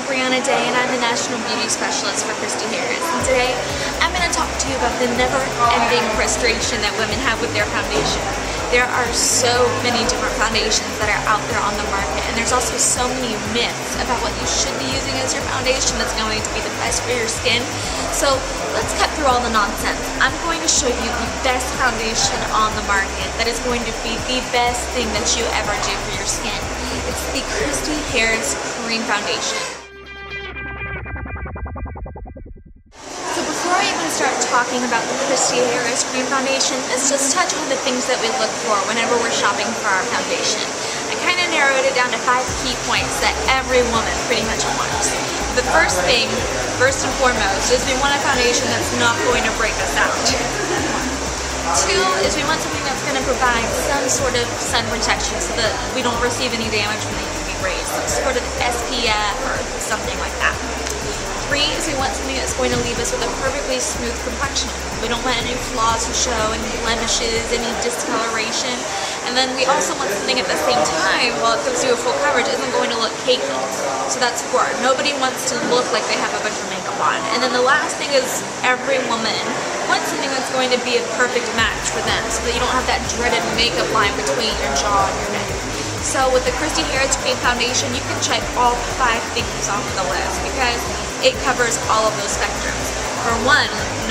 Brianna Day, and I'm the National Beauty Specialist for Christi Harris. And today, I'm going to talk to you about the never-ending frustration that women have with their foundation. There are so many different foundations that are out there on the market, and there's also so many myths about what you should be using as your foundation that's going to be the best for your skin. So let's cut through all the nonsense. I'm going to show you the best foundation on the market that is going to be the best thing that you ever do for your skin. It's the Christi Harris Cream Foundation. So before I even start talking about the Christi Harris Cream Foundation, let's just touch on the things that we look for whenever we're shopping for our foundation. I kind of narrowed it down to 5 key points that every woman pretty much wants. The first thing, first and foremost, is we want a foundation that's not going to break us out. 2 is we want something that's going to provide some sort of sun protection so that we don't receive any damage from the UV rays, some sort of SPF or something like that. 3 is we want something that's going to leave us with a perfectly smooth complexion. We don't want any flaws to show, any blemishes, any discoloration. And then we also want something at the same time, while it gives you a full coverage, isn't going to look cakey. So that's 4. Nobody wants to look like they have a bunch of makeup on. And then the last thing is every woman wants something that's going to be a perfect match for them so that you don't have that dreaded makeup line between your jaw and your neck. So with the Christi Harris Cream Foundation, you can check all 5 things off the list because it covers all of those spectrums. For 1,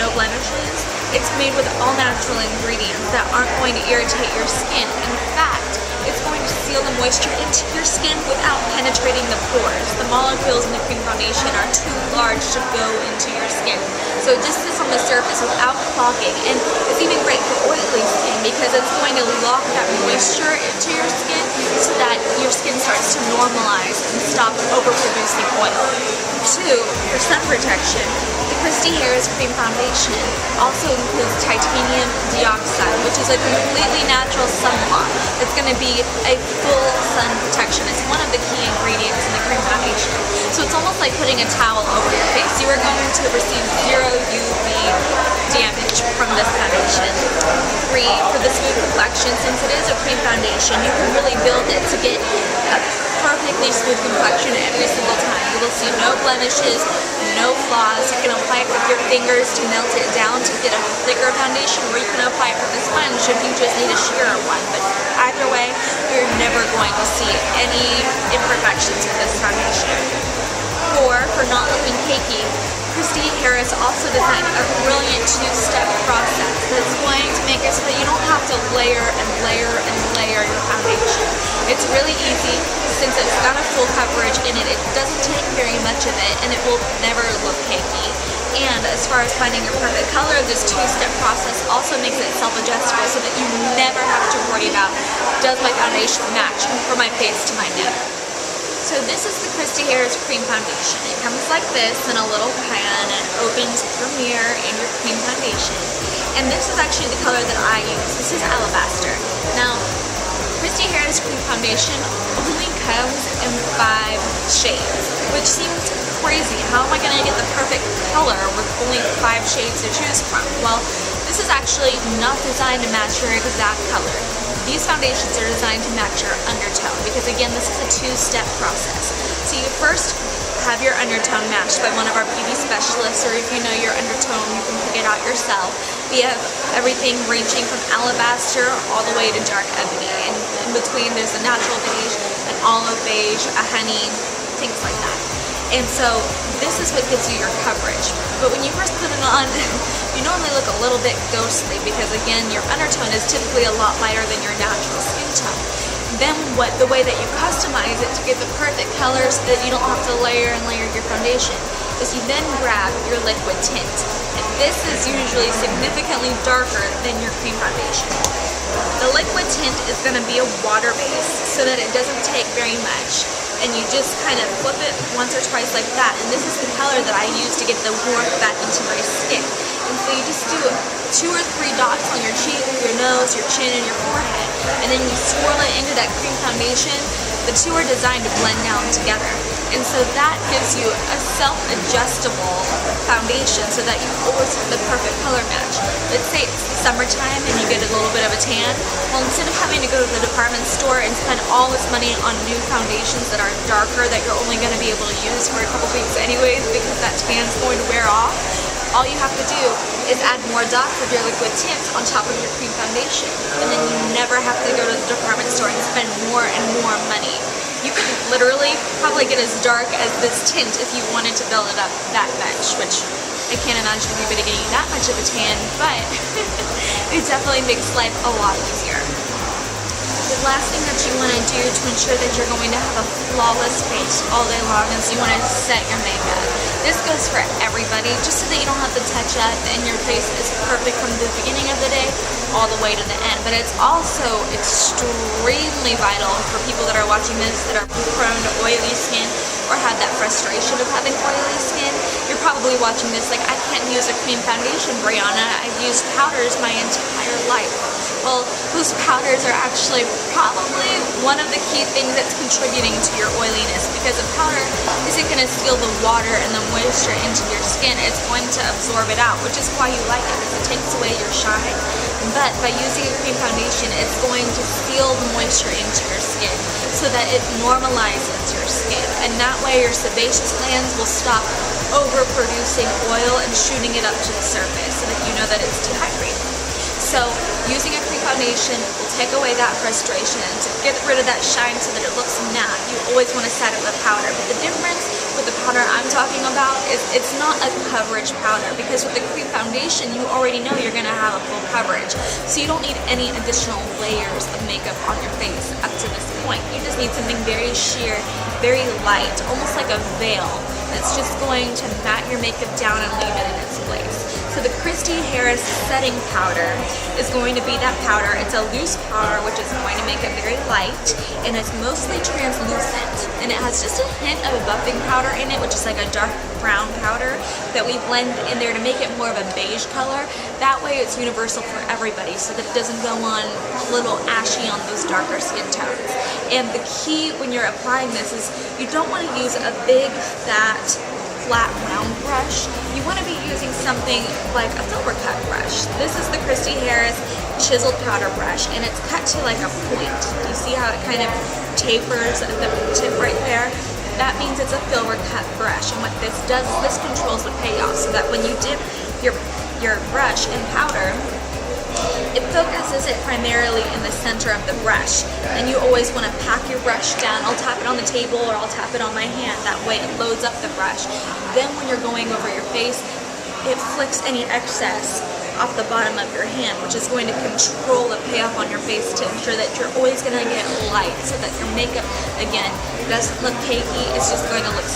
no blemishes. It's made with all natural ingredients that aren't going to irritate your skin. In fact, it's going to seal the moisture into your skin without penetrating the pores. The molecules in the cream foundation are too large to go into your skin. So it just sits on the surface without clogging. And it's even great for oily skin because it's going to lock that moisture into your skin so that your skin starts to normalize and stop overproducing oil. 2, for sun protection, the Christi Harris Cream Foundation also includes titanium dioxide, which is a completely natural sunblock. It's going to be a full sun protection. It's one of the key ingredients in the cream foundation. So it's almost like putting a towel over your face. You are going to receive 0 UV damage from this foundation. 3, for the smooth complexion, since it is a cream foundation, you can really build it to get a perfectly smooth complexion every single time. You will see no blemishes, no flaws. You can apply it with your fingers to melt it down to get a thicker foundation, or you can apply it with a sponge if you just need a sheerer one. But either way, you're never going to see any imperfections with this foundation. 4, for not looking cakey, Christi Harris also designed a brilliant 2-step process that's going to make it so that you don't have to layer and layer and layer your foundation. It's really easy since it's got a full coverage in it. It doesn't take very much of it and it will never look cakey. And as far as finding your perfect color, this 2-step process also makes it self-adjustable so that you never have to worry about, does my foundation match from my face to my neck? So this is the Christi Harris Cream Foundation. It comes like this in a little pan and opens your mirror and your cream foundation. And this is actually the color that I use. This is Alabaster. Now, Christi Harris Cream Foundation only comes in 5 shades, which seems crazy. How am I going to get the perfect color with only 5 shades to choose from? Well, this is actually not designed to match your exact color. These foundations are designed to match your undertone because, again, this is a 2-step process. So you first have your undertone matched by one of our beauty specialists, or if you know your undertone, you can pick it out yourself. We have everything ranging from alabaster all the way to dark ebony, and in between there's a natural beige, an olive beige, a honey, things like that. And so this is what gives you your coverage. But when you first put it on, you normally look a little bit ghostly because, again, your undertone is typically a lot lighter than your natural skin tone. Then the way that you customize it to get the perfect color so that you don't have to layer and layer your foundation is you then grab your liquid tint. And this is usually significantly darker than your cream foundation. The liquid tint is going to be a water base so that it doesn't take very much. And you just kind of flip it once or twice like that. And this is the color that I use to get the warmth back into my skin. And so you just do 2 or 3 dots on your cheek, your nose, your chin, and your forehead. And then you swirl it into that cream foundation. The 2 are designed to blend down together. And so that gives you a self-adjustable foundation so that you always have the perfect color match. Let's say it's summertime and you get a little bit of a tan. Well, instead of having to go to the department store and spend all this money on new foundations that are darker that you're only going to be able to use face for a couple weeks anyways because that tan's going to wear off. All you have to do is add more dots of your liquid tint on top of your cream foundation, and then you never have to go to the department store and spend more and more money. You could literally probably get as dark as this tint if you wanted to build it up that much, which I can't imagine anybody getting that much of a tan, but it definitely makes life a lot easier. The last thing that you want to do to ensure that you're going to have a flawless face all day long is you want to set your makeup. This goes for everybody, just so that you don't have to touch up and your face is perfect from the beginning of the day all the way to the end. But it's also extremely vital for people that are watching this that are prone to oily skin or have that frustration of having oily skin. You're probably watching this like, I can't use a cream foundation, Brianna. I've used powders my entire life. Well, those powders are actually probably one of the key things that's contributing to your oiliness, because a powder isn't going to steal the water and the moisture into your skin. It's going to absorb it out, which is why you like it, because it takes away your shine. But by using a cream foundation, it's going to steal the moisture into your skin so that it normalizes your skin. And that way your sebaceous glands will stop overproducing oil and shooting it up to the surface so that you know that it's dehydrated. So using a cream foundation will take away that frustration to get rid of that shine so that it looks matte. You always want to set it with powder, but the difference with the powder I'm talking about is it's not a coverage powder, because with the cream foundation you already know you're going to have a full coverage, so you don't need any additional layers of makeup on your face up to this point. You just need something very sheer, very light, almost like a veil that's just going to mat your makeup down and leave it in its place. So the Christi Harris setting powder is going to be that powder. It's a loose powder, which is going to make it very light, and it's mostly translucent. And it has just a hint of a buffing powder in it, which is like a dark brown powder that we blend in there to make it more of a beige color. That way it's universal for everybody, so that it doesn't go on a little ashy on those darker skin tones. And the key when you're applying this is you don't want to use a big, fat, flat round brush. You want to be using something like a silver cut brush. This is the Christi Harris chiseled powder brush, and it's cut to like a point. You see how it kind of tapers at the tip right there? That means it's a silver cut brush, and what this does is this controls the payoff, so that when you dip your brush in powder, it focuses it primarily in the center of the brush, and you always want to pack your brush down. I'll tap it on the table or I'll tap it on my hand. That way it loads up the brush. Then when you're going over your face, it flicks any excess off the bottom of your hand, which is going to control the payoff on your face to ensure that you're always going to get light, so that your makeup, again, doesn't look cakey. It's just going to look